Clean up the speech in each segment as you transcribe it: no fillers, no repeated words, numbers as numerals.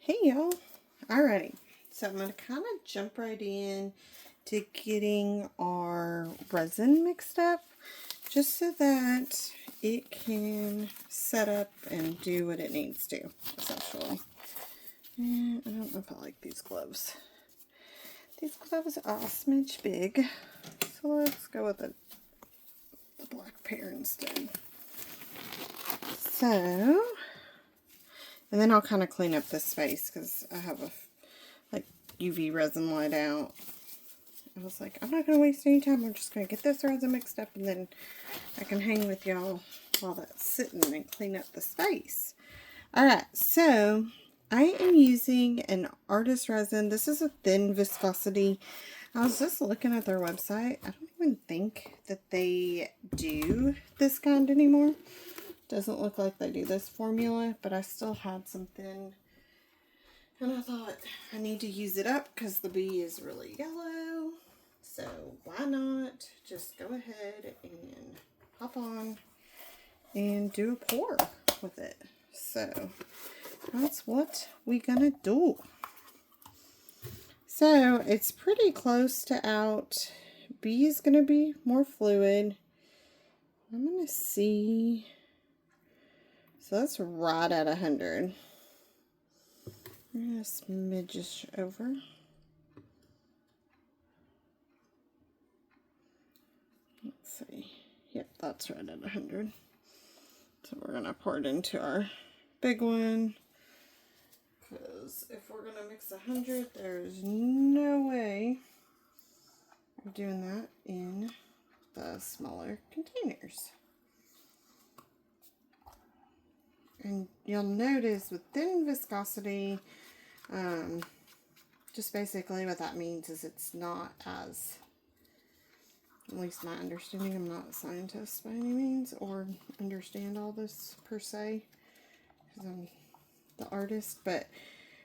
Hey y'all. Alrighty, so I'm going to kind of jump right in to getting our resin mixed up just so that it can set up and do what it needs to, essentially. And I don't know if I like these gloves. These gloves are a smidge big, so let's go with the black pair instead. So, and then I'll kind of clean up this space because I have a UV resin light out. I was like, I'm not going to waste any time. I'm just going to get this resin mixed up and then I can hang with y'all while that's sitting and clean up the space. Alright, so I am using an artist resin. This is a thin viscosity. I was just looking at their website. I don't even think that they do this kind anymore. Doesn't look like they do this formula, but I still had some thin. And I thought I need to use it up because the bee is really yellow. So why not just go ahead and hop on and do a pour with it. So that's what we're gonna do. So it's pretty close to out. B is gonna be more fluid. I'm gonna see. So that's right at 100. I'm gonna smidge over. Let's see. Yep, that's right at 100. So we're gonna pour it into our big one. Because if we're gonna mix 100, there's no way of doing that in the smaller containers. And you'll notice with thin viscosity, just basically what that means is it's not as, at least my understanding, I'm not a scientist by any means or understand all this per se because I'm the artist, but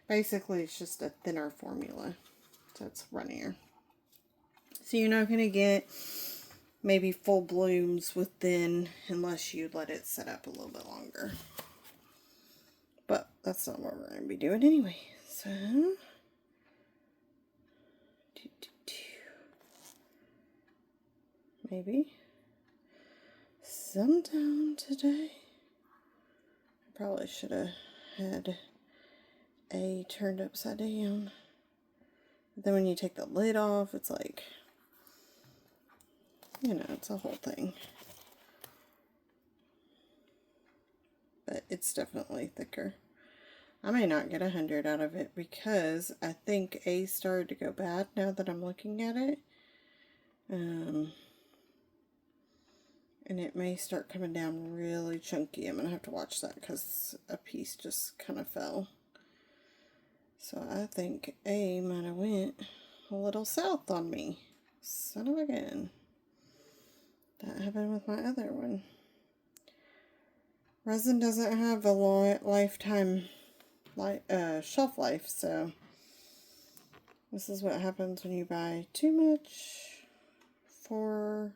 basically it's just a thinner formula, so it's runnier. So you're not going to get maybe full blooms with thin unless you let it set up a little bit longer. But that's not what we're going to be doing anyway. So, maybe sometime today. I probably should have had A turned upside down. But then when you take the lid off, it's like, you know, it's a whole thing. But it's definitely thicker. I may not get 100 out of it because I think A started to go bad now that I'm looking at it. And it may start coming down really chunky. I'm going to have to watch that because a piece just kind of fell. So I think A might have went a little south on me. Son of a gun. That happened with my other one. Resin doesn't have a lifetime shelf life, so this is what happens when you buy too much for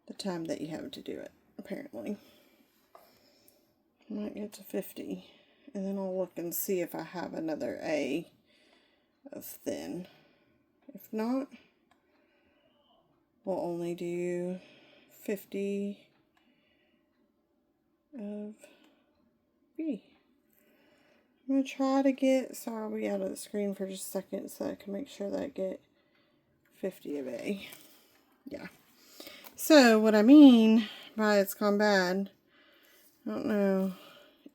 the time that you have to do it, apparently. I might get to 50, and then I'll look and see if I have another A of thin. If not, we'll only do 50 of B. I'm going to try to get, sorry, I'll be out of the screen for just a second so I can make sure that I get 50 of A. Yeah. So, what I mean by it's gone bad, I don't know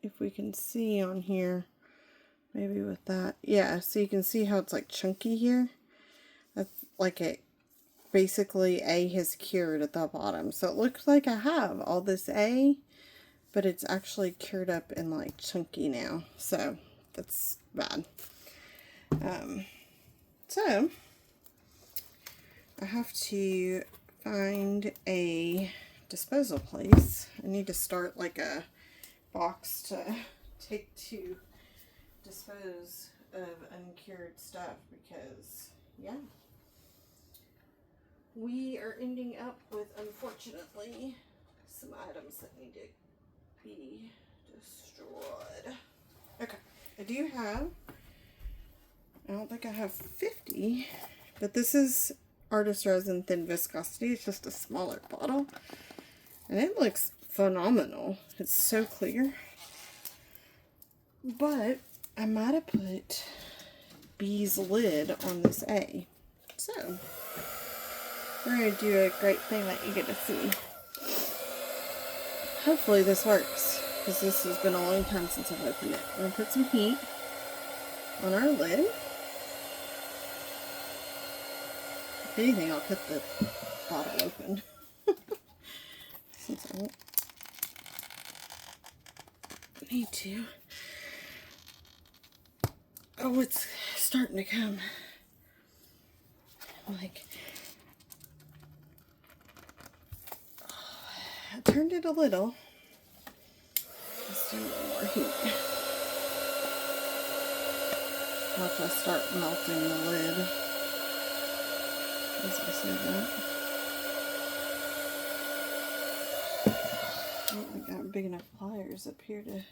if we can see on here, maybe with that. Yeah, so you can see how it's like chunky here. That's like it, basically A has cured at the bottom. So it looks like I have all this A, but it's actually cured up and like chunky now. So that's bad. So I have to find a disposal place. I need to start like a box to take to dispose of uncured stuff because, yeah, we are ending up with, unfortunately, some items that need to be destroyed. Okay, I do have I don't think I have 50, but this is Artist Resin Thin Viscosity. It's just a smaller bottle, and it looks phenomenal. It's so clear, but I might have put B's lid on this A. So we're going to do a great thing that you get to see. Hopefully this works, because this has been a long time since I've opened it. We're going to put some heat on our lid. If anything, I'll cut the bottle open. Since I won't need to. Oh, it's starting to come. Like, I turned it a little. Let's do a little more heat. Watch I start melting the lid as I say that. Oh, we got big enough pliers up here to...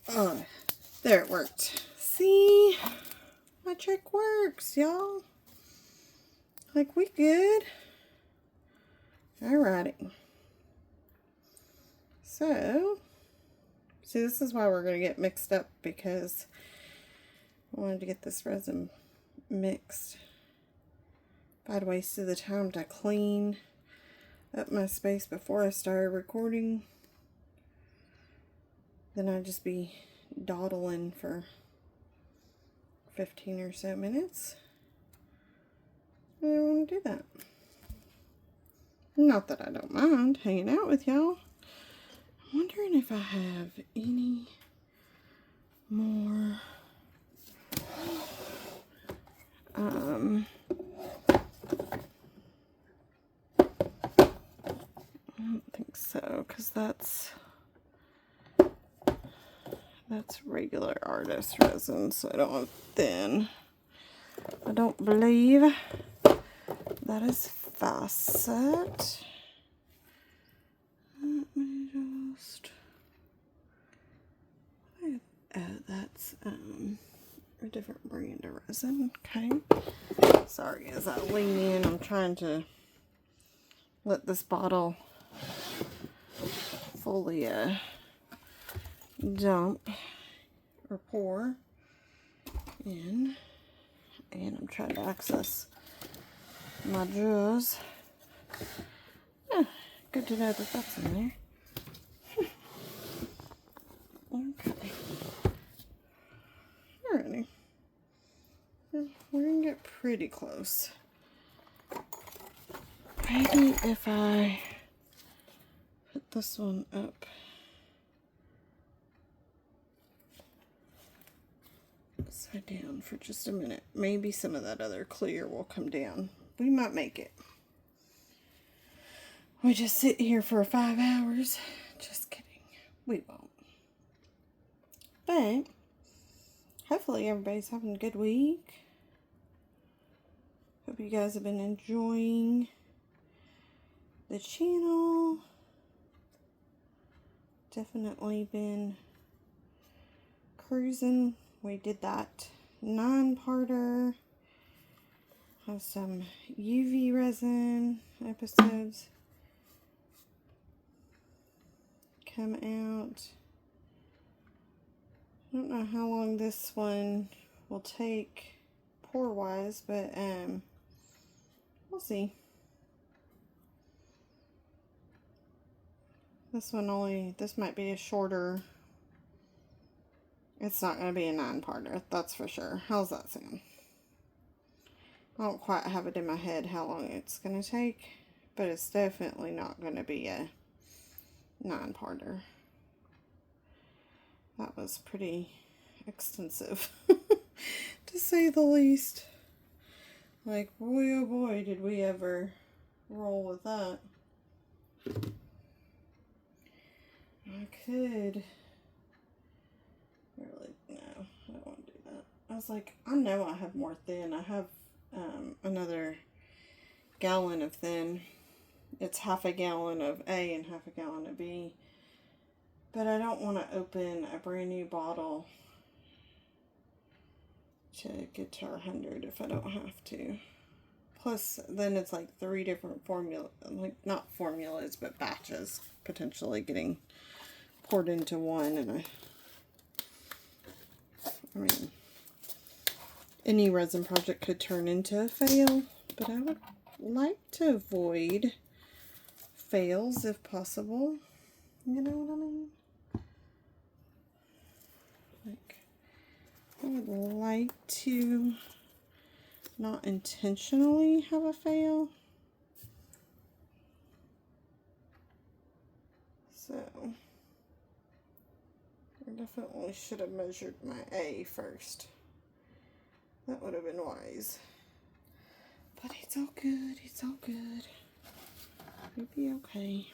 Oh, there, it worked. See? My trick works, y'all. Like, we good. Alrighty. So, see, this is why we're going to get mixed up, because I wanted to get this resin mixed. If I'd wasted the time to clean up my space before I started recording, then I'd just be dawdling for 15 or so minutes. I don't want to do that. Not that I don't mind hanging out with y'all. I'm wondering if I have any more I don't think so, because that's regular artist resin, so I don't have thin. I don't believe that is facet. Let me just... Oh, that's a different brand of resin. Okay. Sorry, as I lean in, I'm trying to let this bottle fully dump or pour in, and I'm trying to access my drawers. Good to know that that's in there. Okay. Alrighty. We're gonna get pretty close. Maybe if I put this one up upside down for just a minute, maybe some of that other clear will come down. We might make it. We just sit here for 5 hours. Just kidding. We won't. But hopefully everybody's having a good week. Hope you guys have been enjoying the channel. Definitely been cruising. We did that 9-parter. Have some UV resin episodes come out. I don't know how long this one will take pour wise, but we'll see. This might be a shorter. It's not going to be a 9-parter, that's for sure. How's that sound? I don't quite have it in my head how long it's going to take, but it's definitely not going to be a 9-parter. That was pretty extensive, to say the least. Like, boy oh boy, did we ever roll with that. I could really, no, I don't want to do that. I was like, I know I have more thin. I have another gallon of thin. It's half a gallon of A and half a gallon of B. But I don't want to open a brand new bottle to get to our 100 if I don't have to. Plus, then it's like 3 different formula, like not formulas, but batches potentially getting poured into one. And I mean, any resin project could turn into a fail, but I would like to avoid fails if possible. You know what I mean? Like, I would like to not intentionally have a fail. So, I definitely should have measured my A first. That would have been wise. But it's all good, it's all good. It'll be okay.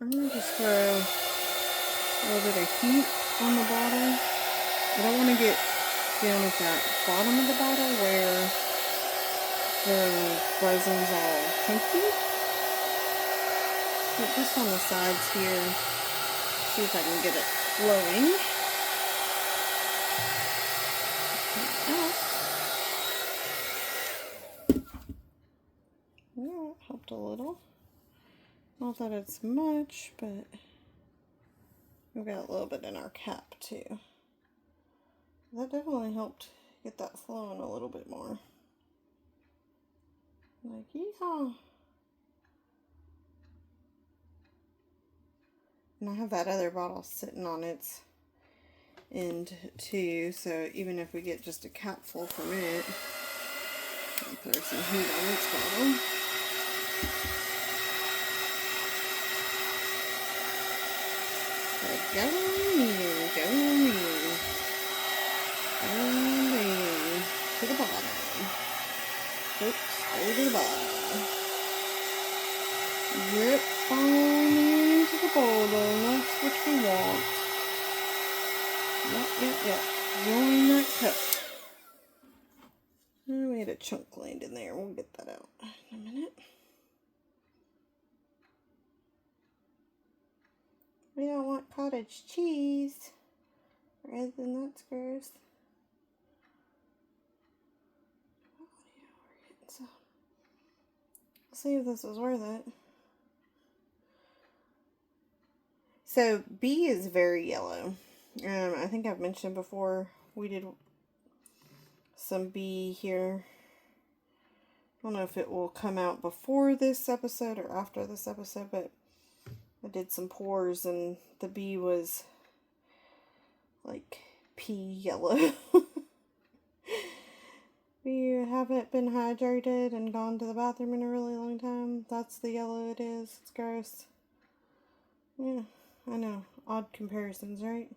I'm going to just throw a little bit of heat on the bottle. I don't want to get down at that bottom of the bottle where the resin's all chunky. But just on the sides here, see if I can get it flowing. Yeah, it helped a little. Not that it's much, but we've got a little bit in our cap too. That definitely helped get that flowing a little bit more. Like, yeehaw! And I have that other bottle sitting on its end too, so even if we get just a capful from it, I'll throw some heat on its bottle. Go on in, go on in. Go on in to the bottom. Oops, go to the bottom. Drip on into the bottom. That's what we want. Yep. Join that cup. Oh, we had a chunk land in there. We'll get that out in a minute. We don't want cottage cheese. Rather than that's gross. Oh, yeah, we're getting some. Let's see if this is worth it. So B is very yellow. I think I've mentioned before we did some B here. I don't know if it will come out before this episode or after this episode, but I did some pours and the B was like pea yellow. You haven't been hydrated and gone to the bathroom in a really long time. That's the yellow it is. It's gross. Yeah, I know. Odd comparisons, right?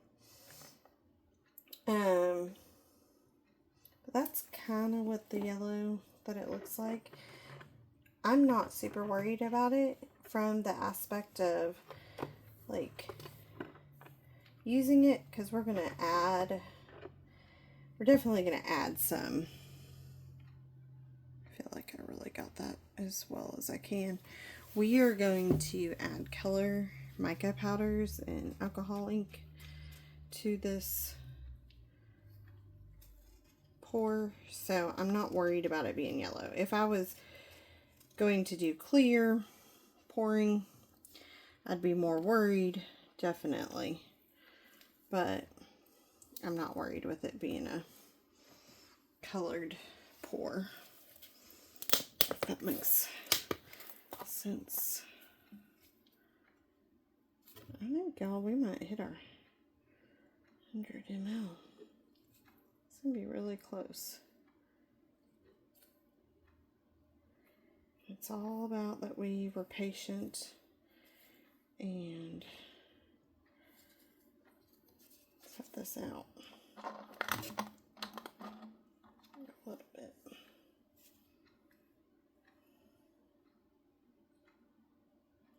But that's kind of what the yellow that it looks like. I'm not super worried about it from the aspect of like using it, because we're definitely going to add some. I feel like I really got that as well as I can. We are going to add color mica powders and alcohol ink to this pour, so I'm not worried about it being yellow. If I was going to do clear pouring, I'd be more worried, definitely, but I'm not worried with it being a colored pour, if that makes sense. I think, y'all, we might hit our 100 ml. It's gonna be really close. It's all about that we were patient and set this out a little bit.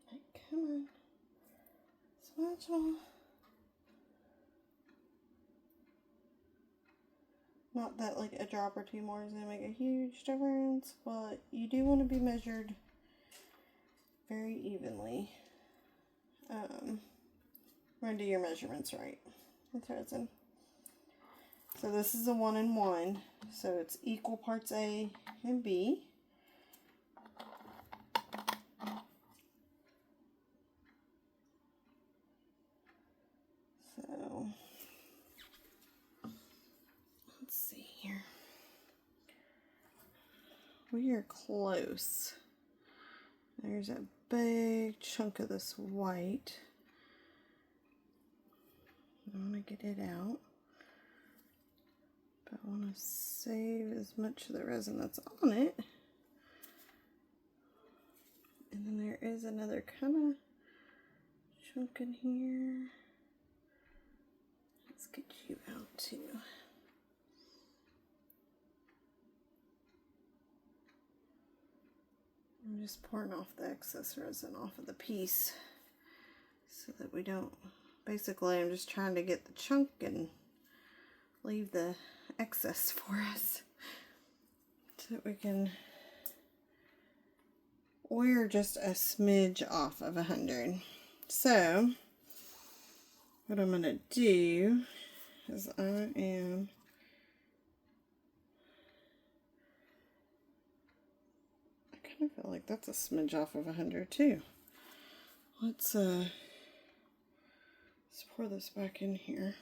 Hey, come on. Smudge on. Not that like a drop or two more is going to make a huge difference, but you do want to be measured very evenly. We're going to do your measurements right with resin. So this is a 1 and 1. So it's equal parts A and B. So let's see here. We are close. There's a big chunk of this white. I want to get it out. But I want to save as much of the resin that's on it. And then there is another kind of chunk in here. Let's get you out too. I'm just pouring off the excess resin off of the piece so that we don't, basically I'm just trying to get the chunk and leave the excess for us so that we can, we're just a smidge off of 100. So what I'm going to do is I kind of feel like that's a smidge off of 100 too. Let's pour this back in here.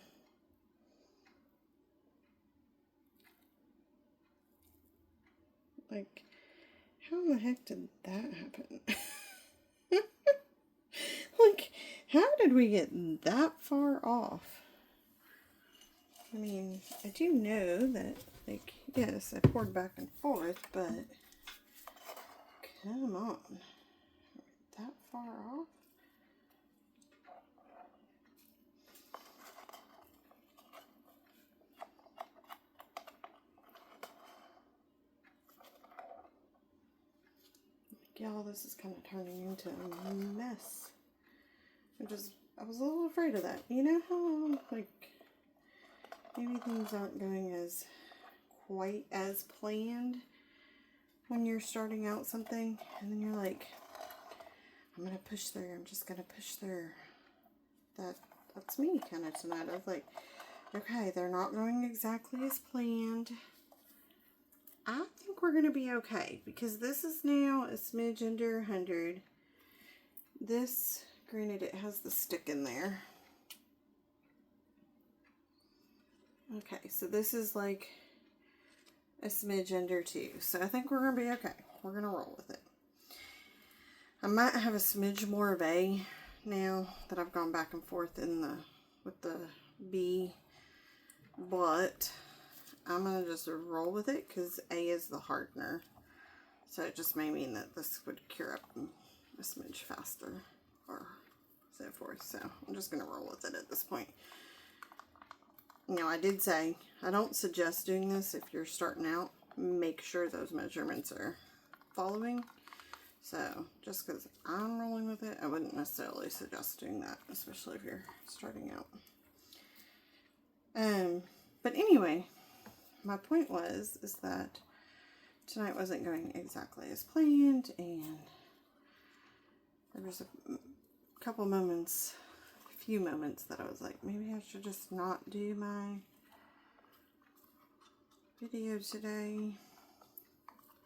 Like, how in the heck did that happen? Like, how did we get that far off? I mean, I do know that, like, yes, I poured back and forth, but come on. That far off? Y'all, this is kind of turning into a mess. I was a little afraid of that. You know how, like, maybe things aren't going as quite as planned when you're starting out something, and then you're like, I'm gonna push through. I'm just gonna push through. That's me kind of tonight. I was like, okay, they're not going exactly as planned. I think we're gonna be okay because this is now a smidge under 100. This, granted, it has the stick in there. Okay, so this is like a smidge under 2. So I think we're gonna be okay. We're gonna roll with it. I might have a smidge more of A now that I've gone back and forth with the B, but I'm gonna just roll with it because A is the hardener. So it just may mean that this would cure up a smidge faster or so forth. So I'm just gonna roll with it at this point. Now, I did say I don't suggest doing this if you're starting out. Make sure those measurements are following. So just because I'm rolling with it, I wouldn't necessarily suggest doing that, especially if you're starting out. But anyway, my point is that tonight wasn't going exactly as planned, and there was a couple moments, a few moments that I was like, maybe I should just not do my video today.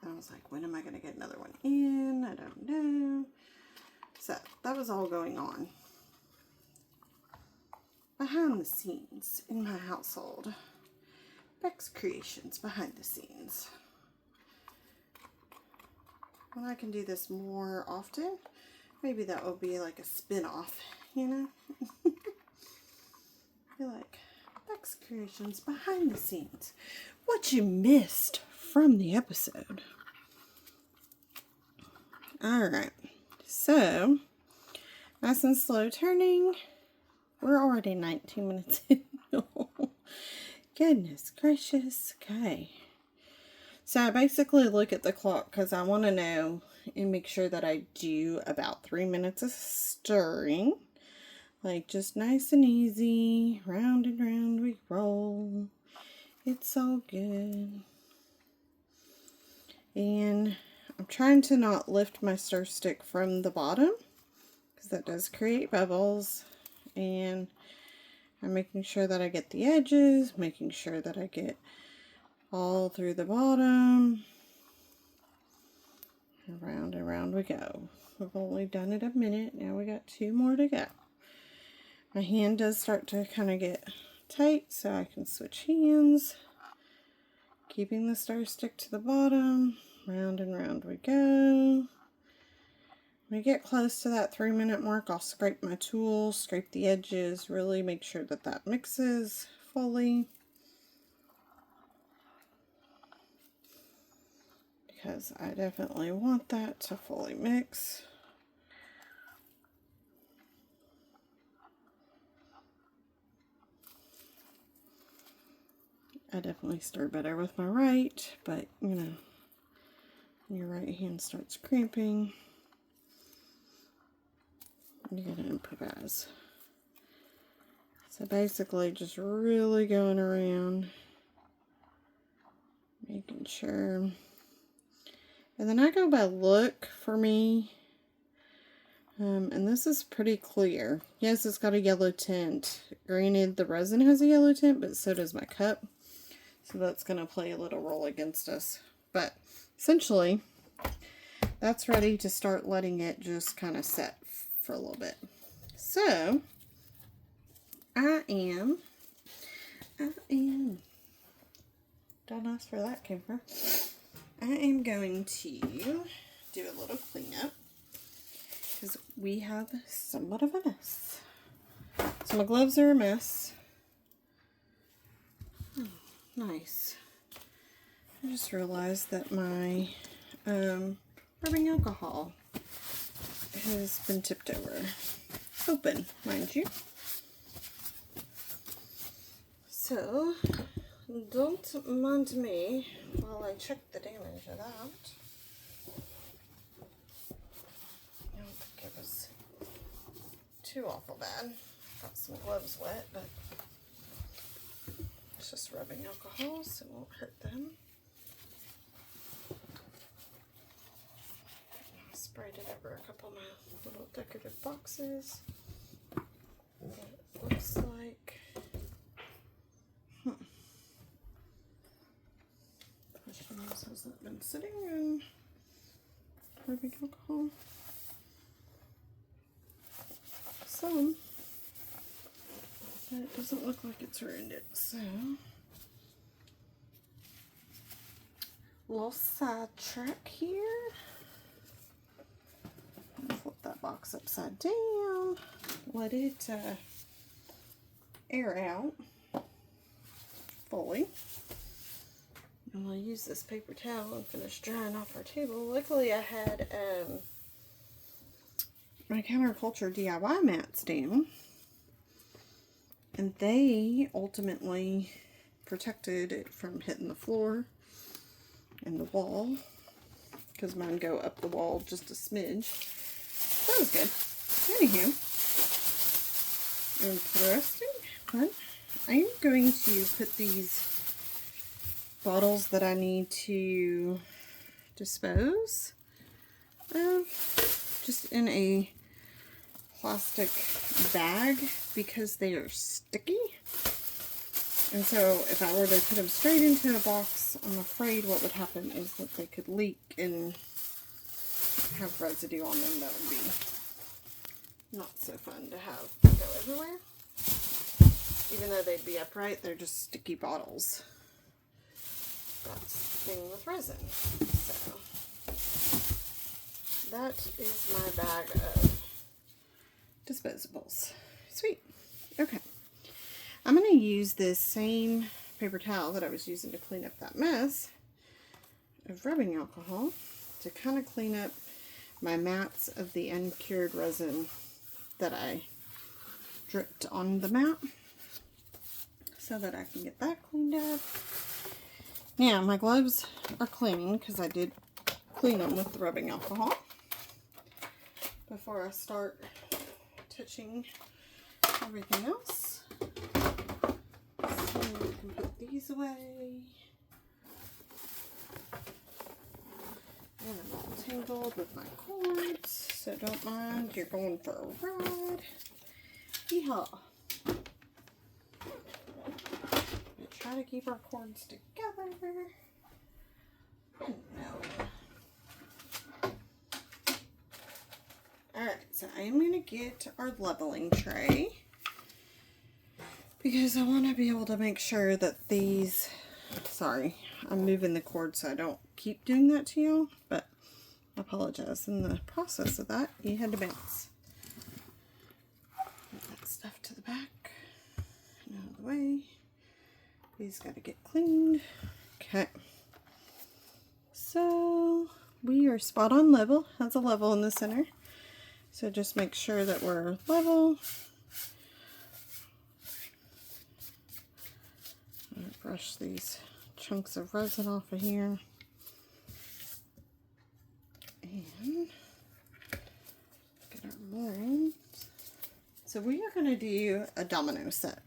And I was like, when am I going to get another one in? I don't know. So that was all going on behind the scenes in my household. Beck's Creations behind the scenes. When I can do this more often, maybe that will be like a spin-off, you know? Be like, Beck's Creations behind the scenes. What you missed from the episode. Alright, so nice and slow turning. We're already 19 minutes in. Goodness gracious. Okay. So I basically look at the clock because I want to know and make sure that I do about 3 minutes of stirring. Like just nice and easy. Round and round we roll. It's all good. And I'm trying to not lift my stir stick from the bottom because that does create bubbles. And I'm making sure that I get the edges, making sure that I get all through the bottom. Around and around we go. We've only done it a minute. Now we got 2 more to go. My hand does start to kind of get tight, so I can switch hands. Keeping the star stick to the bottom. Round and round we go. When I get close to that 3-minute mark, I'll scrape my tool, scrape the edges, really make sure that that mixes fully. Because I definitely want that to fully mix. I definitely stir better with my right, but you know, when your right hand starts cramping, you're gonna improvise. So basically just really going around, making sure. And then I go by look for me. And this is pretty clear. Yes, it's got a yellow tint. Granted, the resin has a yellow tint, but so does my cup. So that's going to play a little role against us. But essentially, that's ready to start letting it just kind of set for a little bit. So, I am, don't ask where that came from. I am going to do a little cleanup because we have somewhat of a mess. So my gloves are a mess. Oh, nice. I just realized that my rubbing alcohol has been tipped over. Open, mind you. So, don't mind me while I check the damage of that. I don't think it was too awful bad. Got some gloves wet, but it's just rubbing alcohol, so it won't hurt them. I sprayed it over a couple of my little decorative boxes. It looks like. Question is, has that been sitting in rubbing alcohol? Some, but it doesn't look like it's ruined it, so. Little sidetrack here. Flip that box upside down. Let it air out fully. And we'll use this paper towel and finish drying off our table. Luckily I had my counterculture DIY mats down. And they ultimately protected it from hitting the floor and the wall. Because mine go up the wall just a smidge. That was good. Anyhow, interesting. But I'm going to put these bottles that I need to dispose of just in a plastic bag because they are sticky. And so if I were to put them straight into a box, I'm afraid what would happen is that they could leak and have residue on them. That would be not so fun to have go everywhere. Even though they'd be upright, they're just sticky bottles. That's the thing with resin. So that is my bag of disposables. Sweet. Okay. I'm going to use this same paper towel that I was using to clean up that mess of rubbing alcohol to kind of clean up my mats of the uncured resin that I dripped on the mat so that I can get that cleaned up. Now, my gloves are clean because I did clean them with the rubbing alcohol before I start touching everything else. So we can put these away. And I'm all tangled with my cords, so don't mind, you're going for a ride. Yeehaw. gotta keep our cords together. No. Alright, so I am going to get our leveling tray because I want to be able to make sure that these, sorry, I'm moving the cord so I don't keep doing that to you, but I apologize. In the process of that, you had to bounce. Put that stuff to the back and out of the way. These got to get cleaned. Okay. So we are spot on level. Has a level in the center. So just make sure that we're level. I'm going to brush these chunks of resin off of here. And get our molds. So we are going to do a domino set.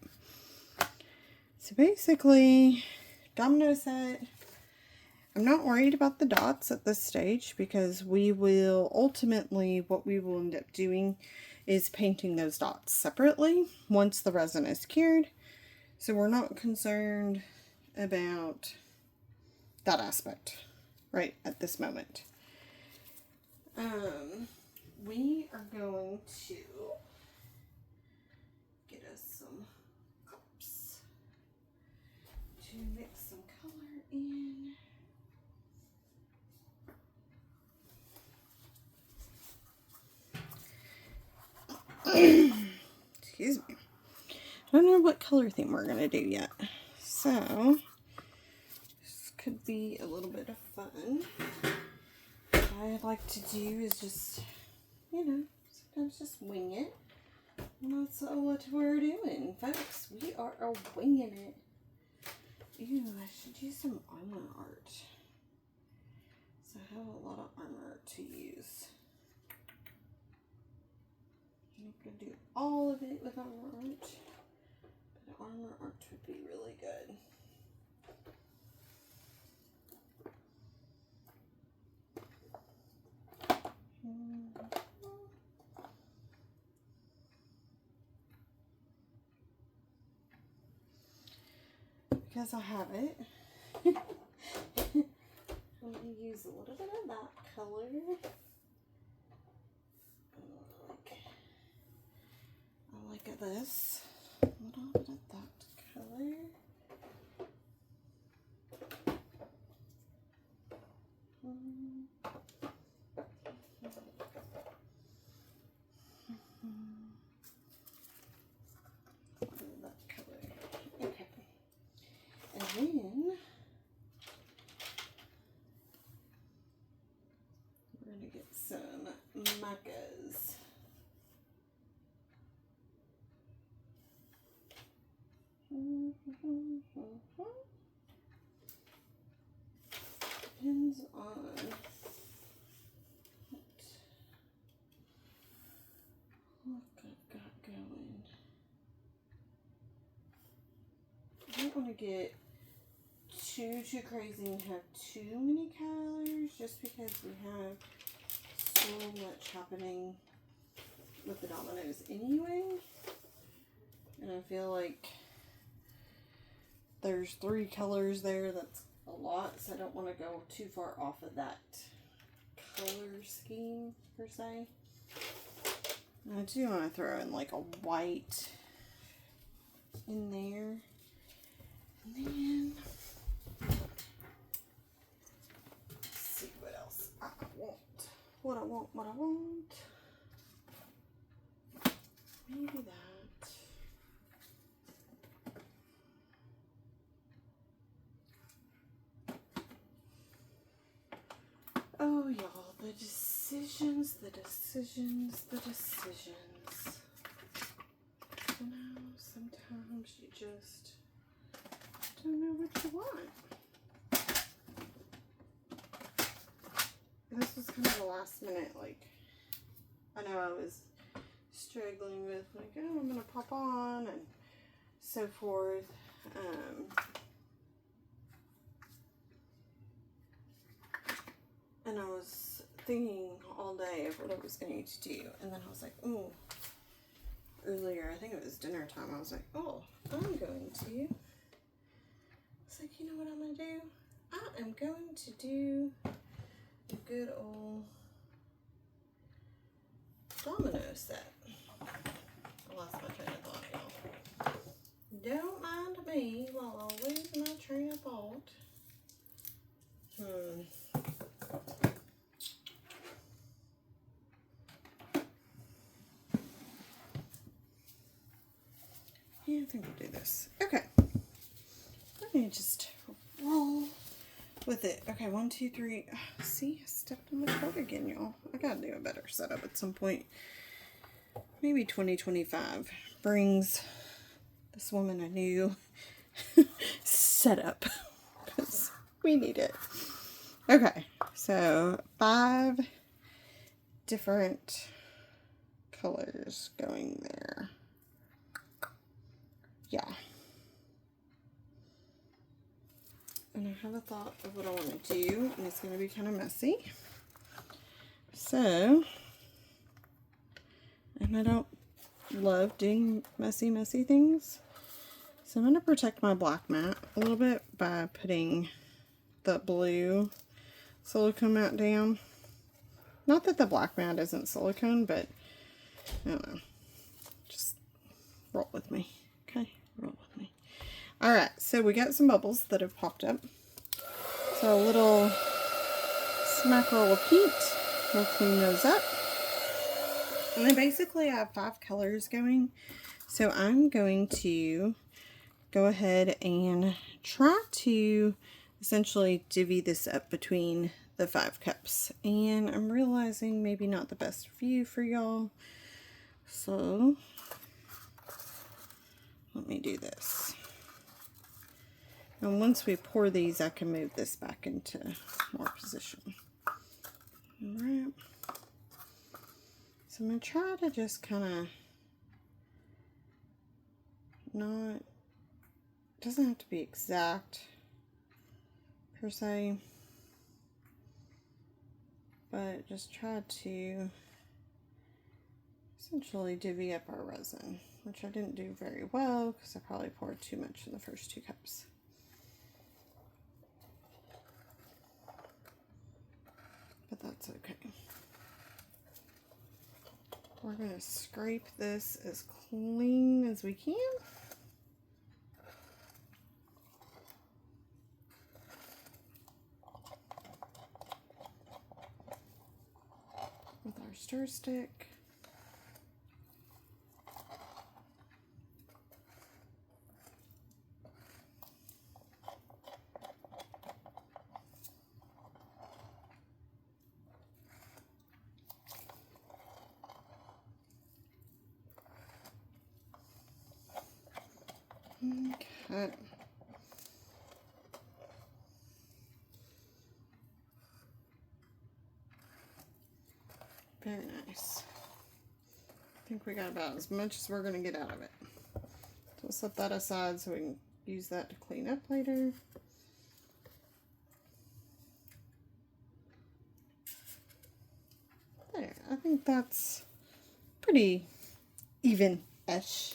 So basically, domino set. I'm not worried about the dots at this stage because we will ultimately, what we will end up doing is painting those dots separately once the resin is cured. So we're not concerned about that aspect right at this moment. We are going to get us some cups to mix some color in. Excuse me. I don't know what color theme we're going to do yet. So, this could be a little bit of fun. What I like to do is just, you know, sometimes just wing it. And that's what we're doing, folks. We are winging it. Ew, I should use some armor art. So I have a lot of armor art to use. I'm not going to do all of it with armor art, but armor art would be really good. Because I have it, I'm going to use a little bit of that color. I like this. A little bit of that color. That color. Okay. And then we're going to get some macas. Depends on what I've got going. I don't want to get too crazy and have too many colors just because we have so much happening with the dominoes anyway. And I feel like there's 3 colors there. That's a lot, so I don't want to go too far off of that color scheme per se. I do want to throw in like a white in there. And then let's see what else I want. What I want. Maybe that. Oh, y'all, the decisions. You know, sometimes you just don't know what you want. This was kind of a last minute, like, I know I was struggling with, like, oh, I'm going to pop on and so forth. And I was thinking all day of what I was going to do. And then I was like, ooh, earlier, I think it was dinner time, I was like, oh, I'm going to am going to do a good old domino set. I lost my train of thought, y'all. Don't mind me while I lose my train of thought. Yeah, I think we'll do this. Okay. Let me just roll with it. Okay, 1, 2, 3. See, I stepped on the cord again, y'all. I gotta do a better setup at some point. Maybe 2025 brings this woman a new setup because we need it. Okay, so 5 different colors going there. Yeah. And I have a thought of what I want to do, and it's going to be kind of messy. So, and I don't love doing messy things. So I'm going to protect my black mat a little bit by putting the blue silicone mat down. Not that the black mat isn't silicone, but I don't know. Just roll with me. Okay, roll with me. Alright, so we got some bubbles that have popped up. So a little smackerel of peat. We'll clean those up. And then basically I have 5 colors going. So I'm going to go ahead and try to essentially divvy this up between the 5 cups. And I'm realizing maybe not the best view for y'all. So let me do this. And once we pour these, I can move this back into more position. Alright. So I'm going to try to just kind of not, doesn't have to be exact per se, but just try to essentially divvy up our resin, which I didn't do very well because I probably poured too much in the first 2 cups. But that's okay. We're going to scrape this as clean as we can. With our stir stick. Okay. Very nice. I think we got about as much as we're going to get out of it. So we'll set that aside so we can use that to clean up later. There, I think that's pretty even-ish.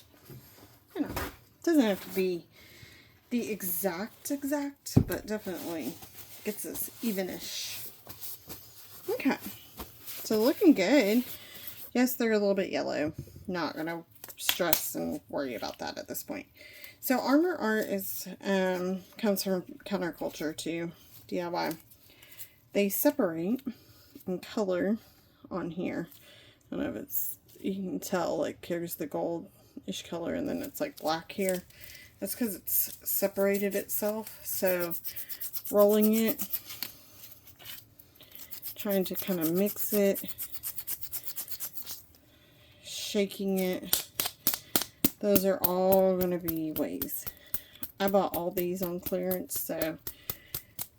You know, it doesn't have to be the exact, but definitely gets us even-ish. Okay, so looking good. Yes, they're a little bit yellow. Not gonna stress and worry about that at this point. So Armor Art is comes from counterculture to DIY. They separate in color on here. I don't know if it's, you can tell, like here's the goldish color and then it's like black here. That's because it's separated itself. So rolling it, trying to kind of mix it, shaking it, those are all going to be ways. I bought all these on clearance, so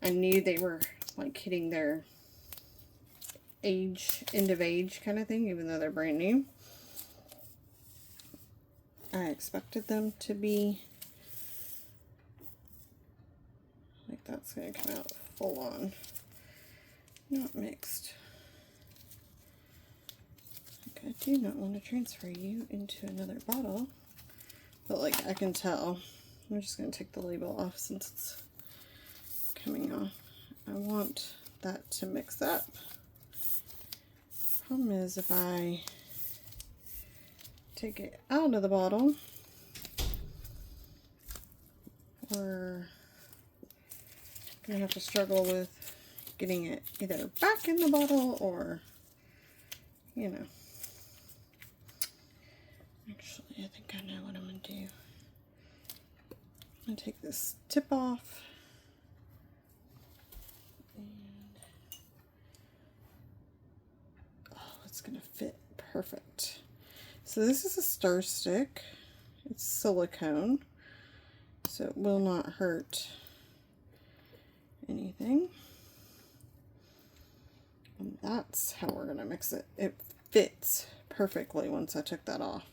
I knew they were like hitting their age, end of age kind of thing, even though they're brand new. I expected them to be like that's going to come out full on, not mixed. I do not want to transfer you into another bottle, but like I can tell. I'm just going to take the label off since it's coming off. I want that to mix up. Problem is, if I take it out of the bottle, we're gonna have to struggle with getting it either back in the bottle or, you know. Actually, I think I know what I'm gonna do. I'm gonna take this tip off. And oh, it's gonna fit perfect. So this is a stir stick. It's silicone, so it will not hurt anything. And that's how we're gonna mix it. It fits perfectly once I took that off.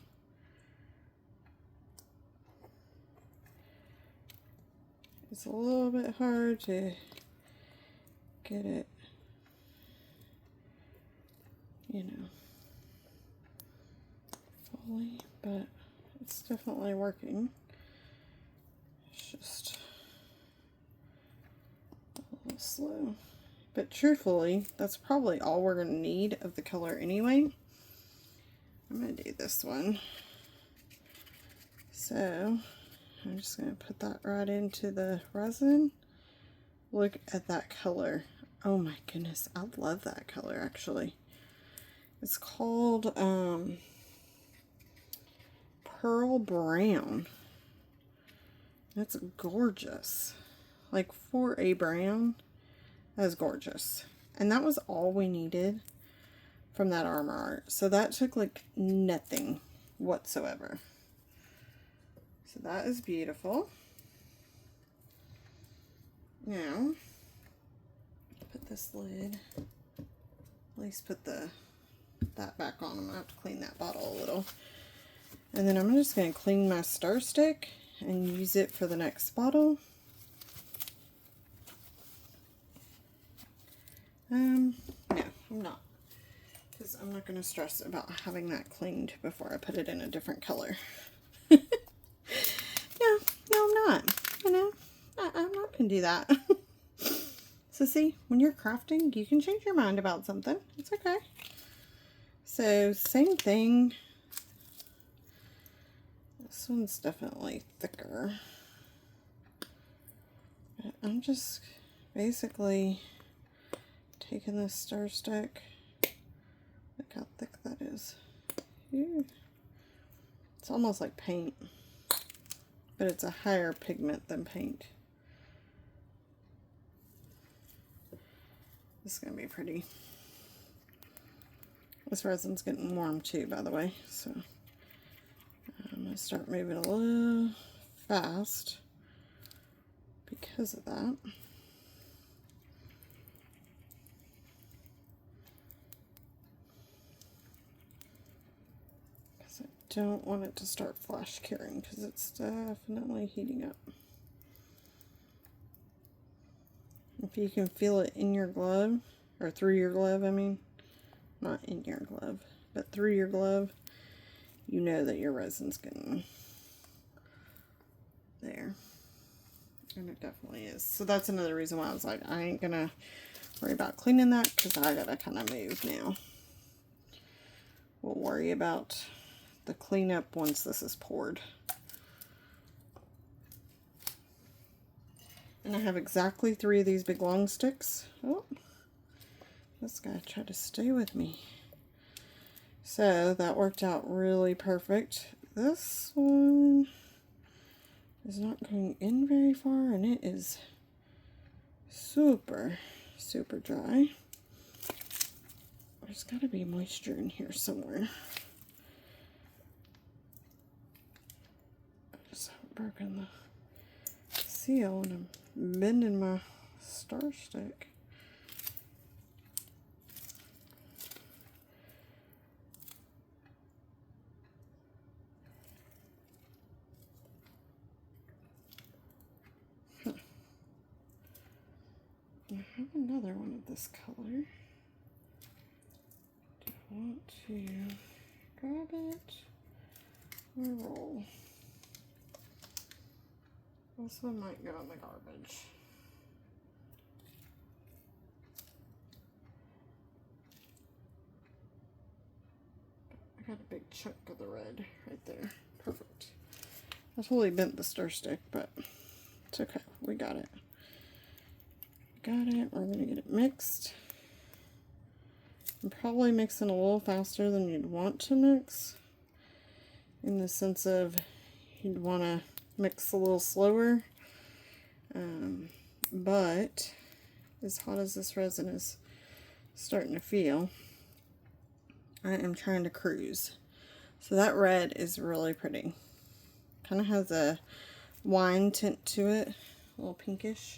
It's a little bit hard to get it, you know, fully, but it's definitely working. It's just a little slow. But truthfully, that's probably all we're going to need of the color anyway. I'm going to do this one. So I'm just going to put that right into the resin. Look at that color. Oh my goodness, I love that color actually. It's called Pearl Brown. It's gorgeous. Like for a brown, that is gorgeous. And that was all we needed from that armor art. So that took like nothing whatsoever. So that is beautiful. Now, put this lid, at least put that back on. I'm gonna have to clean that bottle a little. And then I'm just gonna clean my stir stick and use it for the next bottle. No, I'm not. Because I'm not gonna stress about having that cleaned before I put it in a different color. No, I'm not. You know, I'm not gonna do that. So see, when you're crafting, you can change your mind about something. It's okay. So same thing. This one's definitely thicker. But I'm just basically taking this stir stick. Look how thick that is. Ew. It's almost like paint, but it's a higher pigment than paint. This is going to be pretty. This resin's getting warm too, by the way, so I'm going to start moving a little fast because of that. Because I don't want it to start flash curing because it's definitely heating up. If you can feel it in your glove, or through your glove, I mean, not in your glove, but through your glove, you know that your resin's getting there. And it definitely is. So that's another reason why I was like, I ain't gonna worry about cleaning that because I gotta kind of move now. We'll worry about the cleanup once this is poured. And I have exactly 3 of these big long sticks. Oh, this guy tried to stay with me. So that worked out really perfect. This one is not going in very far, and it is super, super dry. There's got to be moisture in here somewhere. I just haven't broken the seal, and I'm bending my star stick. I have another one of this color. Do I want to grab it or roll? This one might go in the garbage. got a big chunk of the red right there. Perfect. I totally bent the stir stick, but it's okay. We got it. Got it. We're going to get it mixed. I'm probably mixing a little faster than you'd want to mix, in the sense of you'd want to mix a little slower. But as hot as this resin is starting to feel, I am trying to cruise. So that red is really pretty. Kind of has a wine tint to it, a little pinkish.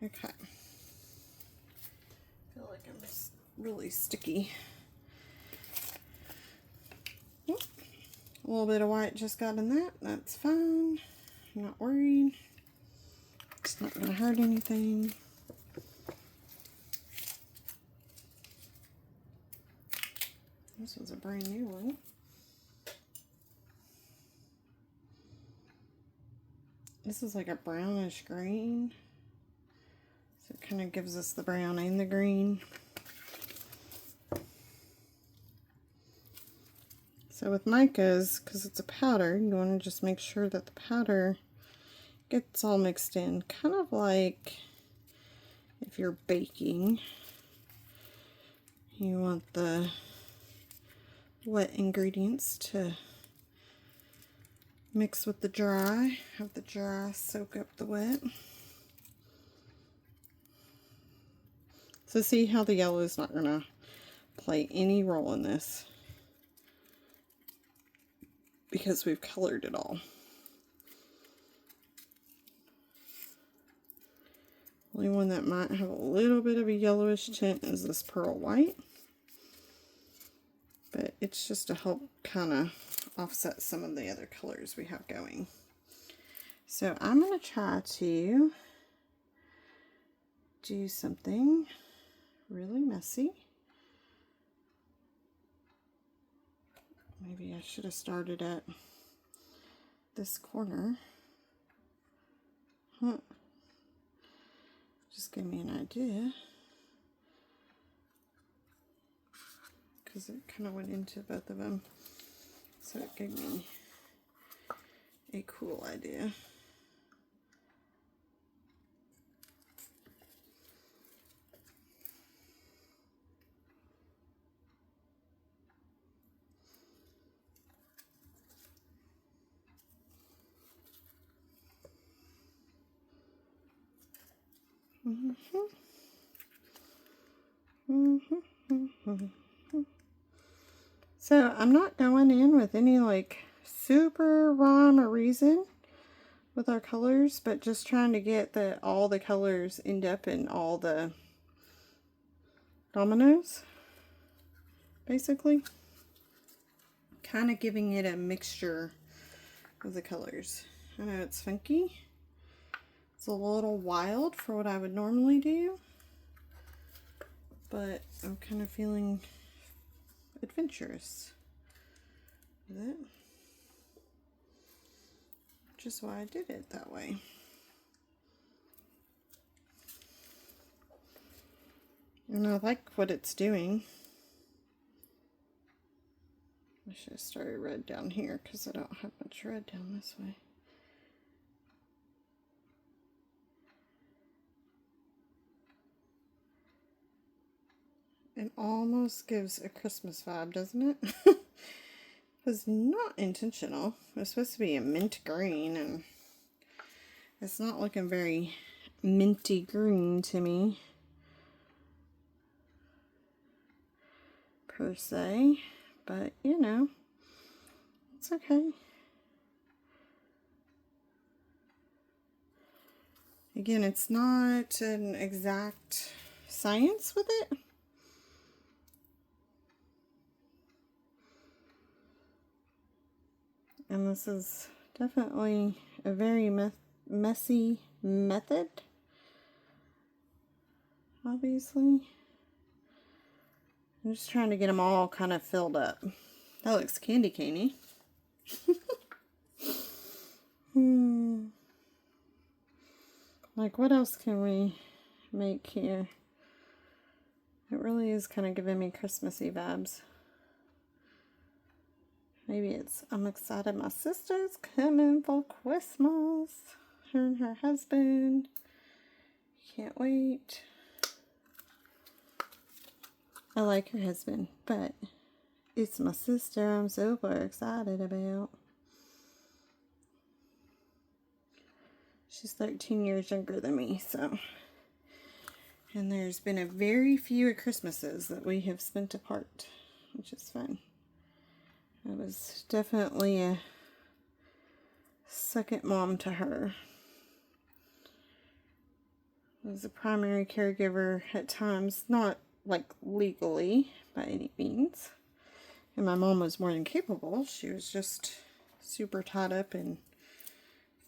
Okay. I feel like I'm just really sticky. A little bit of white just got in that. That's fine. I'm not worried. It's not going to hurt anything. This was a brand new one. This is like a brownish green. So it kind of gives us the brown and the green. So with micas, because it's a powder, you want to just make sure that the powder gets all mixed in. Kind of like if you're baking, you want the wet ingredients to mix with the dry. Have the dry soak up the wet. So see how the yellow is not going to play any role in this, because we've colored it all. Only one that might have a little bit of a yellowish tint is this pearl white. But it's just to help kind of offset some of the other colors we have going. So I'm going to try to do something really messy. Maybe I should have started at this corner. Just give me an idea. Because it kind of went into both of them. So it gave me a cool idea. So I'm not going in with any like super rhyme or reason with our colors, but just trying to get all the colors end up in all the dominoes, basically. Kind of giving it a mixture of the colors. I know it's funky. It's a little wild for what I would normally do, but I'm kind of feeling adventurous with it, which is why I did it that way. And I like what it's doing. I should have started red down here because I don't have much red down this way. It almost gives a Christmas vibe, doesn't it? It was not intentional. It was supposed to be a mint green, and it's not looking very minty green to me, per se. But, you know, it's okay. Again, it's not an exact science with it. And this is definitely a very messy method, obviously. I'm just trying to get them all kind of filled up. That looks candy caney. Like, what else can we make here? It really is kind of giving me Christmassy vibes. Maybe it's, I'm excited my sister's coming for Christmas. Her and her husband. Can't wait. I like her husband, but it's my sister I'm super excited about. She's 13 years younger than me, so. And there's been a very few Christmases that we have spent apart, which is fun. I was definitely a second mom to her. I was a primary caregiver at times, not like legally by any means. And my mom was more than capable. She was just super tied up in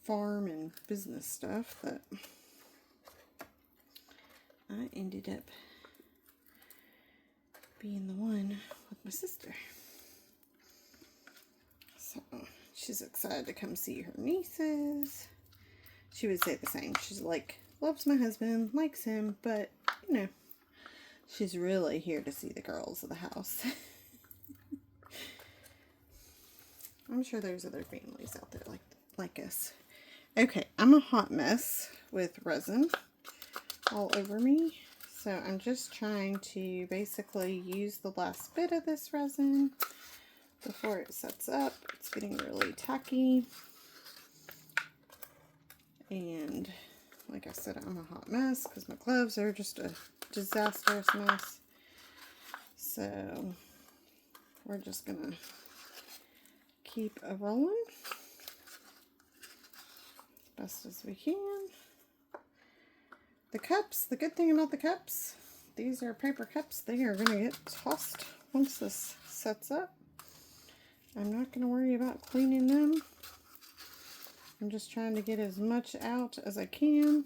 farm and business stuff that I ended up being the one with my sister. So she's excited to come see her nieces. She would say the same. She's like, loves my husband, likes him, but you know, she's really here to see the girls of the house. I'm sure there's other families out there like us. Okay, I'm a hot mess with resin all over me. So I'm just trying to basically use the last bit of this resin before it sets up. It's getting really tacky. And like I said, I'm a hot mess because my gloves are just a disastrous mess. So we're just gonna keep a rolling as best as we can. The cups, the good thing about the cups, these are paper cups. They are gonna get tossed once this sets up. I'm not gonna worry about cleaning them. I'm just trying to get as much out as I can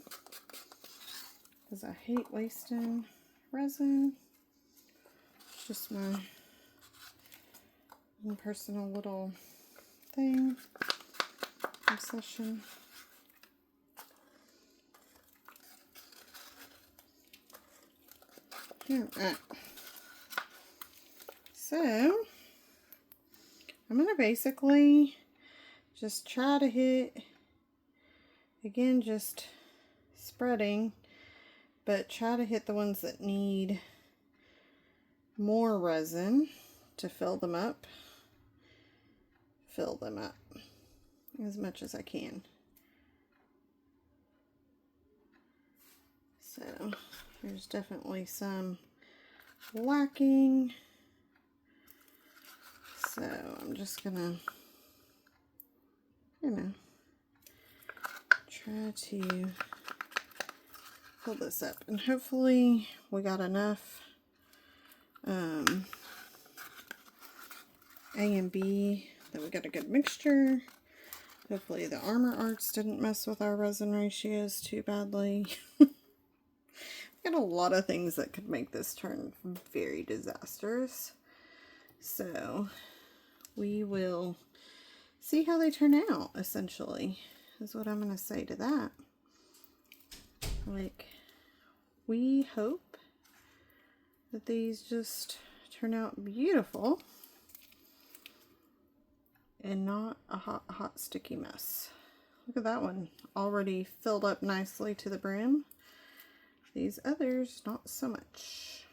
because I hate wasting resin. It's just my own personal little thing, obsession. Alright. So, I'm going to basically just try to hit, again, just spreading, but try to hit the ones that need more resin to fill them up as much as I can. So there's definitely some lacking, so I'm just gonna, you know, try to fill this up, and hopefully we got enough A and B that we got a good mixture. Hopefully the Armor Arts didn't mess with our resin ratios too badly. Got a lot of things that could make this turn very disastrous. So we will see how they turn out, essentially, is what I'm going to say to that. Like, we hope that these just turn out beautiful and not a hot, sticky mess. Look at that one, already filled up nicely to the brim. These others, not so much.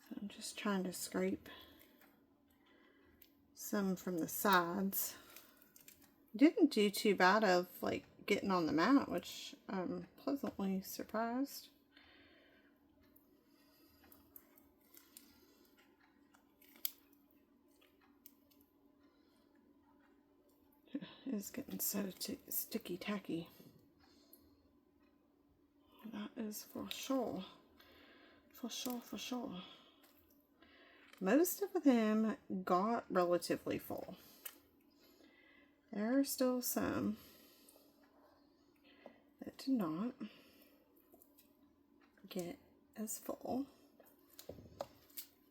So I'm just trying to scrape some from the sides. Didn't do too bad of like getting on the mat, which I'm pleasantly surprised. It's getting so sticky tacky. That is for sure. For sure, for sure. Most of them got relatively full. There are still some that did not get as full.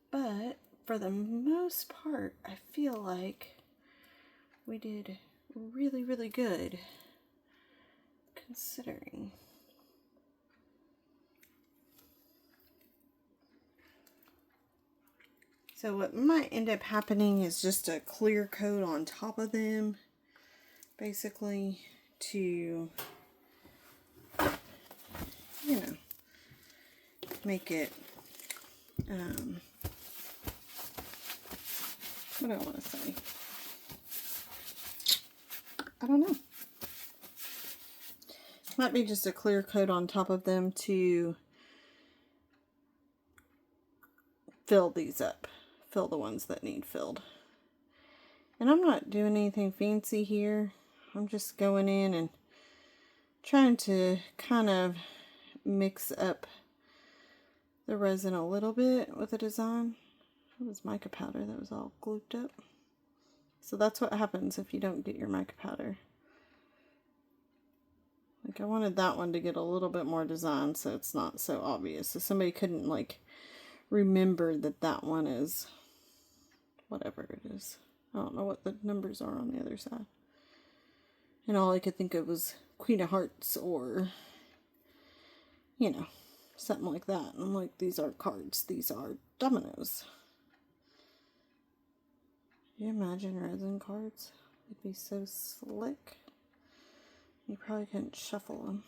But for the most part, I feel like we did really, really good considering. So what might end up happening is just a clear coat on top of them, basically, to, you know, make it, what do I want to say? I don't know. Might be just a clear coat on top of them to fill these up. Fill the ones that need filled. And I'm not doing anything fancy here. I'm just going in and trying to kind of mix up the resin a little bit with the design. It was mica powder that was all glued up. So that's what happens if you don't get your mica powder. Like, I wanted that one to get a little bit more design so it's not so obvious. So somebody couldn't, like, remember that that one is whatever it is. I don't know what the numbers are on the other side. And all I could think of was Queen of Hearts or, you know, something like that. And I'm like, these aren't cards. These are dominoes. Can you imagine resin cards? They'd be so slick. You probably couldn't shuffle them.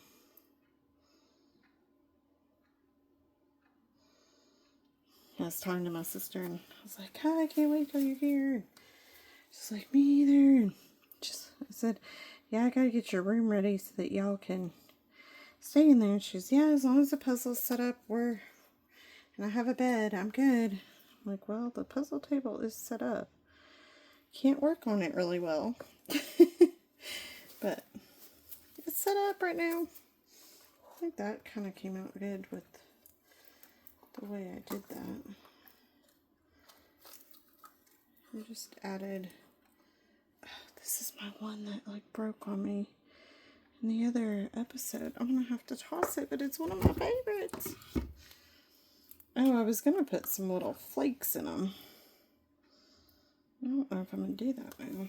I was talking to my sister and I was like, oh, I can't wait till you're here. She's like, me either. And I said, yeah, I gotta get your room ready so that y'all can stay in there. And she's, yeah, as long as the puzzle's set up, and I have a bed, I'm good. I'm like, well, the puzzle table is set up. Can't work on it really well. But it's set up right now. I think that kind of came out good with the way I did that. I just added, this is my one that like broke on me in the other episode. I'm gonna have to toss it, but it's one of my favorites. Oh, I was gonna put some little flakes in them. I don't know if I'm gonna do that now.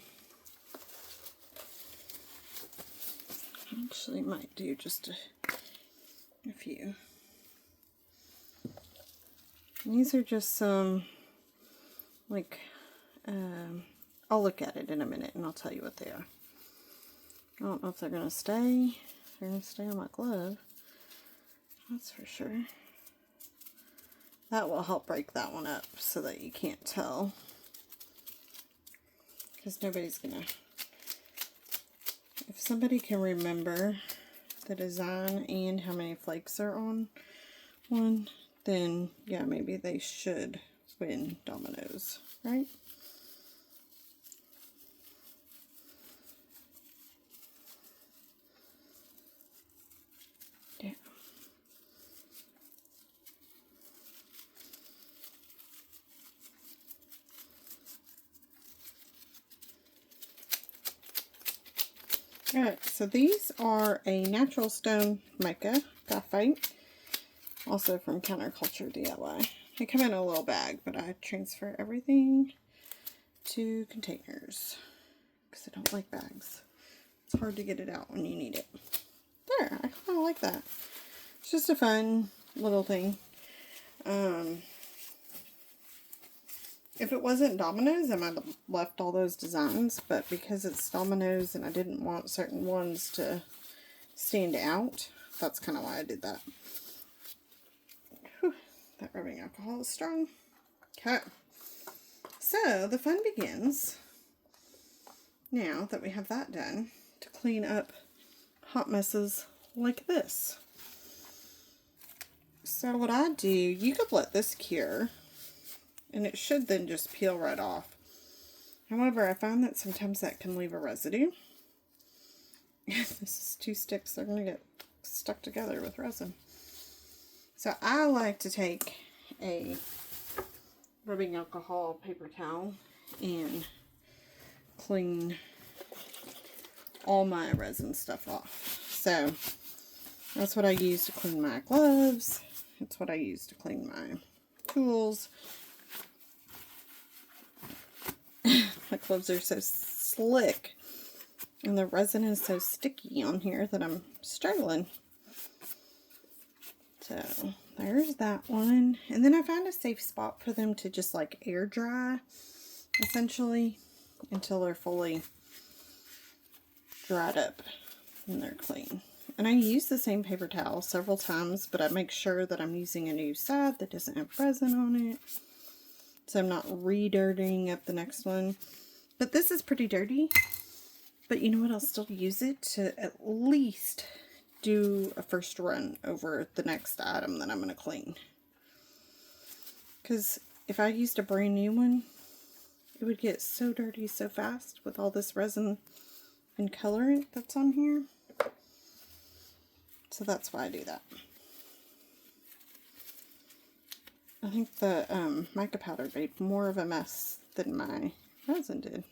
I actually might do just a few. These are just some, like, I'll look at it in a minute and I'll tell you what they are. I don't know if they're going to stay. They're going to stay on my glove. That's for sure. That will help break that one up so that you can't tell. Because nobody's going to... If somebody can remember the design and how many flakes are on one, then yeah, maybe they should win dominoes, right? Yeah. Alright, so these are a natural stone mica graphite, also from Counterculture DIY. They come in a little bag, but I transfer everything to containers because I don't like bags. It's hard to get it out when you need it. There, I kind of like that. It's just a fun little thing. If it wasn't Dominoes, I might have left all those designs, but because it's Dominoes and I didn't want certain ones to stand out, that's kind of why I did that. Whew, that rubbing alcohol is strong. Okay. So, the fun begins, now that we have that done, to clean up hot messes like this. So what I do, you could let this cure, and it should then just peel right off. However, I find that sometimes that can leave a residue. This is 2 sticks, they're going to get stuck together with resin. So I like to take a rubbing alcohol paper towel and clean all my resin stuff off. So that's what I use to clean my gloves. It's what I use to clean my tools. My gloves are so slick and the resin is so sticky on here that I'm struggling. So there's that one. And then I found a safe spot for them to just like air dry, essentially, until they're fully dried up and they're clean. And I use the same paper towel several times, but I make sure that I'm using a new side that doesn't have resin on it, so I'm not re-dirtying up the next one. But this is pretty dirty. But you know what? I'll still use it to at least do a first run over the next item that I'm going to clean. Because if I used a brand new one, it would get so dirty so fast with all this resin and colorant that's on here. So that's why I do that. I think the mica powder made more of a mess than my resin did.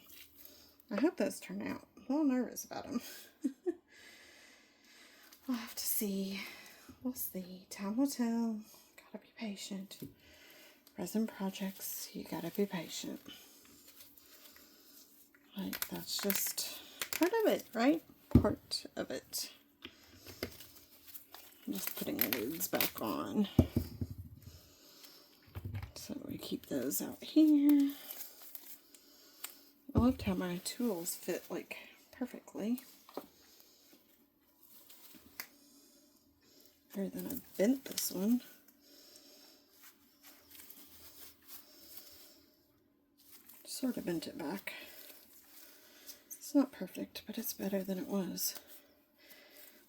I hope those turn out. I'm a little nervous about them. We'll have to see. We'll see. Time will tell. Gotta be patient. Resin projects, you gotta be patient. Like, that's just part of it, right? Part of it. I'm just putting the lids back on. So we keep those out here. I loved how my tools fit like perfectly. Better than I bent this one. Sort of bent it back. It's not perfect, but it's better than it was.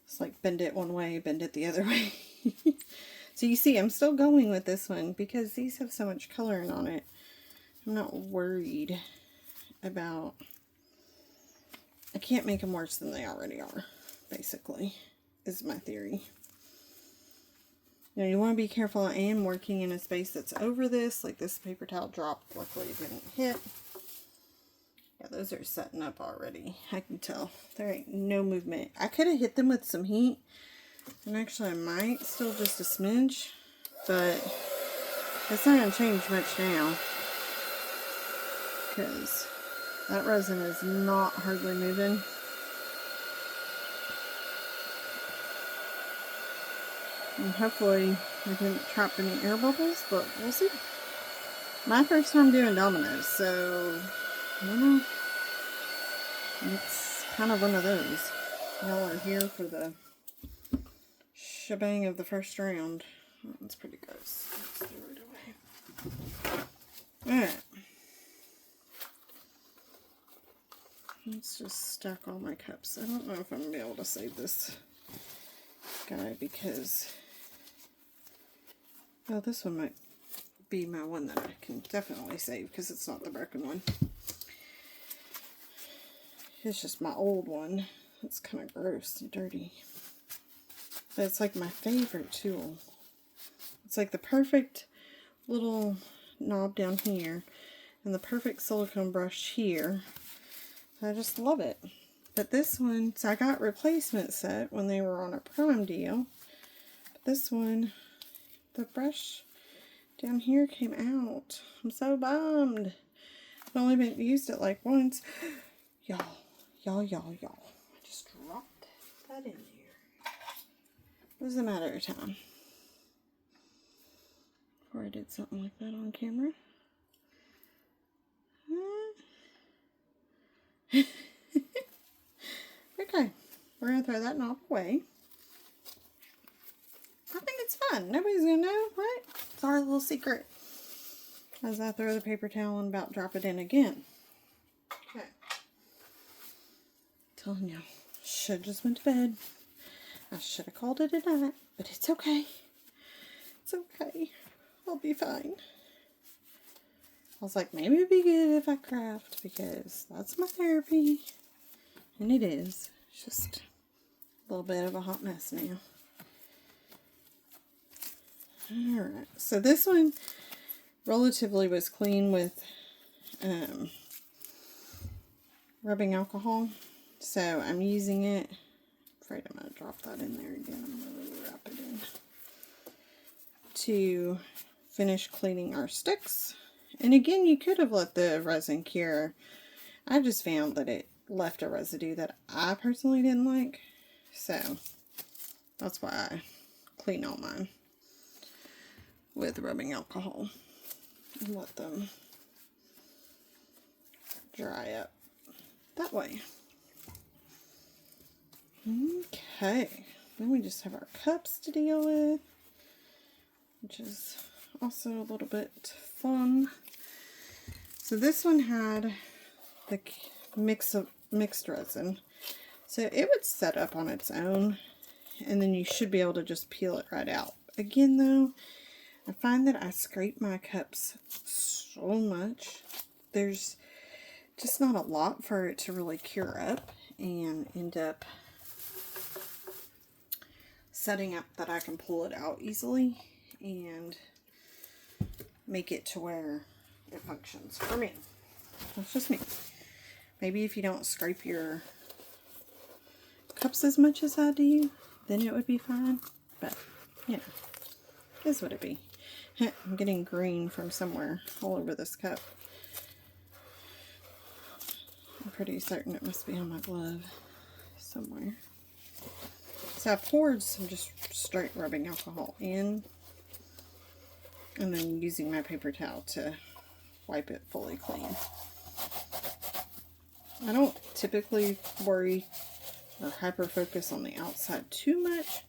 It's like bend it one way, bend it the other way. So you see, I'm still going with this one because these have so much coloring on it. I'm not worried about... I can't make them worse than they already are, basically, is my theory. You know, you want to be careful. I am working in a space that's over this. Like this paper towel dropped. Luckily it didn't hit. Yeah, those are setting up already. I can tell. There ain't no movement. I could have hit them with some heat. And actually I might still just a smidge. But it's not going to change much now. Because that resin is not hardly moving. And hopefully I didn't trap any air bubbles, but we'll see. My first time doing dominoes, so I don't know. It's kind of one of those. Y'all are here for the shebang of the first round. Oh, that's pretty gross. Let's throw it away. Alright. Let's just stack all my cups. I don't know if I'm going to be able to save this guy because... well, this one might be my one that I can definitely save because it's not the broken one. It's just my old one. It's kind of gross and dirty. But it's like my favorite tool. It's like the perfect little knob down here and the perfect silicone brush here. I just love it. But this one, so I got replacement set when they were on a Prime deal. But this one, the brush down here came out. I'm so bummed. I've only used it like once. Y'all. I just dropped that in there. It was a matter of time before I did something like that on camera. Okay, we're going to throw that knob away. I think it's fun. Nobody's going to know, right? It's our little secret. As I throw the paper towel and about drop it in again. Okay. Telling you, should just went to bed. I should have called it a night, but it's okay. It's okay. I'll be fine. I was like, maybe it'd be good if I craft because that's my therapy. And it is. It's just a little bit of a hot mess now. Alright, so this one relatively was clean with rubbing alcohol. So I'm using it. I'm afraid I'm going to drop that in there again. I'm going to wrap it in. To finish cleaning our sticks. And again, you could have let the resin cure. I just found that it left a residue that I personally didn't like. So that's why I clean all mine. with rubbing alcohol and let them dry up that way. Okay, then we just have our cups to deal with, which is also a little bit fun. So this one had the mixed resin, so it would set up on its own, and then you should be able to just peel it right out. Again though, I find that I scrape my cups so much, there's just not a lot for it to really cure up and end up setting up that I can pull it out easily and make it to where it functions for me. That's just me. Maybe if you don't scrape your cups as much as I do, then it would be fine. But, you know, is what it be. I'm getting green from somewhere all over this cup. I'm pretty certain it must be on my glove somewhere. So I poured some just straight rubbing alcohol in, and then using my paper towel to wipe it fully clean. I don't typically worry or hyper focus on the outside too much,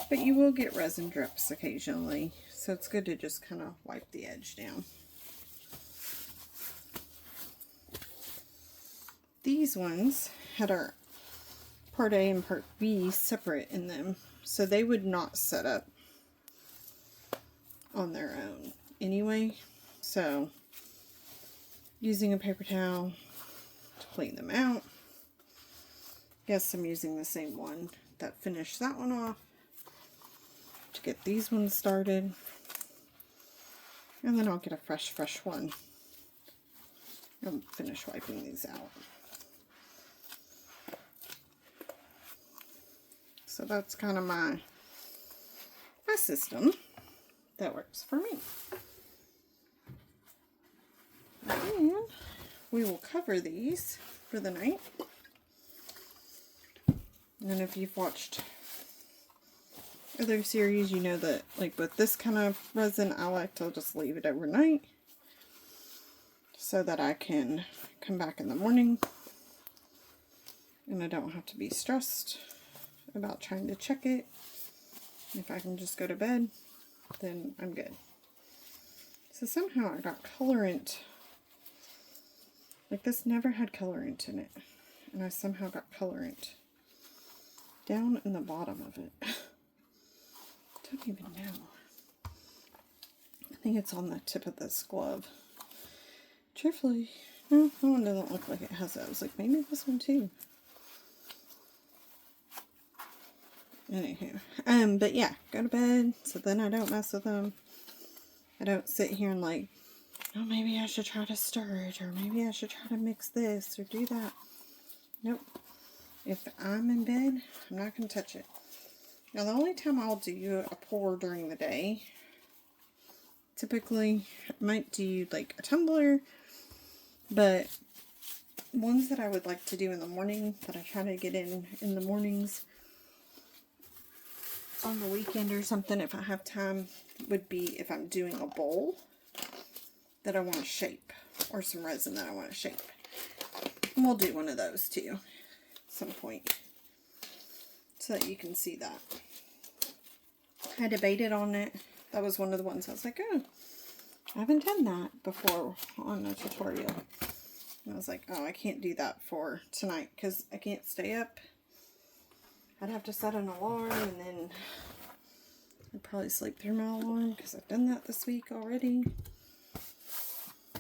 but you will get resin drips occasionally, so it's good to just kind of wipe the edge down. These ones had our part A and part B separate in them, so they would not set up on their own anyway. So using a paper towel to clean them out. Yes, I'm using the same one that finished that one off to get these ones started, and then I'll get a fresh one and finish wiping these out. So that's kind of my system that works for me. And we will cover these for the night. And if you've watched other series, you know that like with this kind of resin, I like to just leave it overnight so that I can come back in the morning and I don't have to be stressed about trying to check it. If I can just go to bed, then I'm good. So somehow I got colorant. Like this never had colorant in it, and I somehow got colorant down in the bottom of it. Don't even know. I think it's on the tip of this glove. Truthfully, no, that one doesn't look like it has it. I was like, maybe this one too. Anywho, but yeah, go to bed so then I don't mess with them. I don't sit here and like, oh, maybe I should try to stir it, or maybe I should try to mix this or do that. Nope. If I'm in bed, I'm not going to touch it. Now, the only time I'll do a pour during the day, typically, I might do like a tumbler, but ones that I would like to do in the morning, that I try to get in the mornings, on the weekend or something, if I have time, would be if I'm doing a bowl that I want to shape, or some resin that I want to shape. And we'll do one of those too at some point so that you can see that. I debated on it. That was one of the ones I was like, oh, I haven't done that before on a tutorial. And I was like, oh, I can't do that for tonight because I can't stay up. I'd have to set an alarm, and then I'd probably sleep through my alarm because I've done that this week already.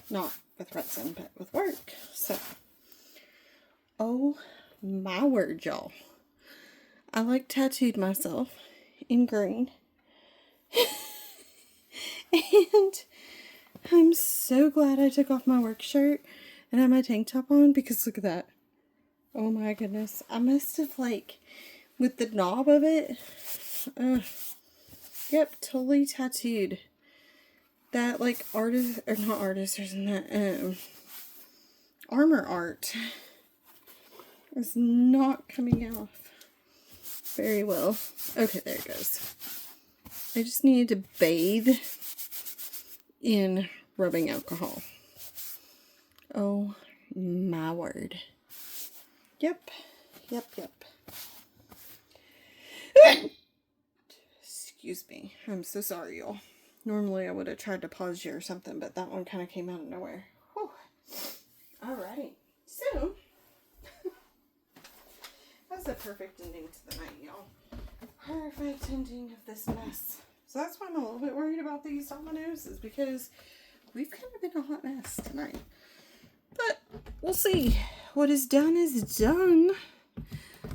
Not with resin, but with work. So, oh my word, y'all. I like tattooed myself in green. And I'm so glad I took off my work shirt and had my tank top on, because look at that. Oh my goodness. I must have like, with the knob of it, yep, totally tattooed. That like artist, or not artist, or isn't that, armor art is not coming off very well. Okay, there it goes. I just needed to bathe in rubbing alcohol. Oh my word. Yep. Excuse me. I'm so sorry, y'all. Normally I would have tried to pause you or something, but that one kind of came out of nowhere. Whew. Alrighty. So, that's a perfect ending to the night, y'all. Perfect ending of this mess. So that's why I'm a little bit worried about these Dominoes, is because we've kind of been a hot mess tonight. But we'll see. What is done is done.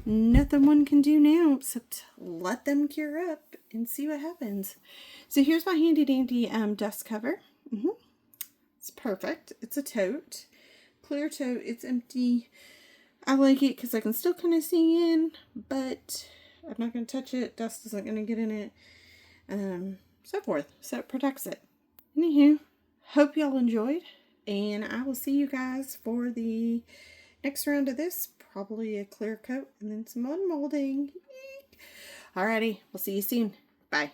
Nothing one can do now except let them cure up and see what happens. So here's my handy dandy dust cover. It's perfect. It's a tote. Clear tote. It's empty. I like it because I can still kind of see in, but I'm not going to touch it. Dust isn't going to get in it. So forth. So it protects it. Anywho, hope y'all enjoyed. And I will see you guys for the next round of this. Probably a clear coat and then some unmolding. Alrighty, we'll see you soon. Bye.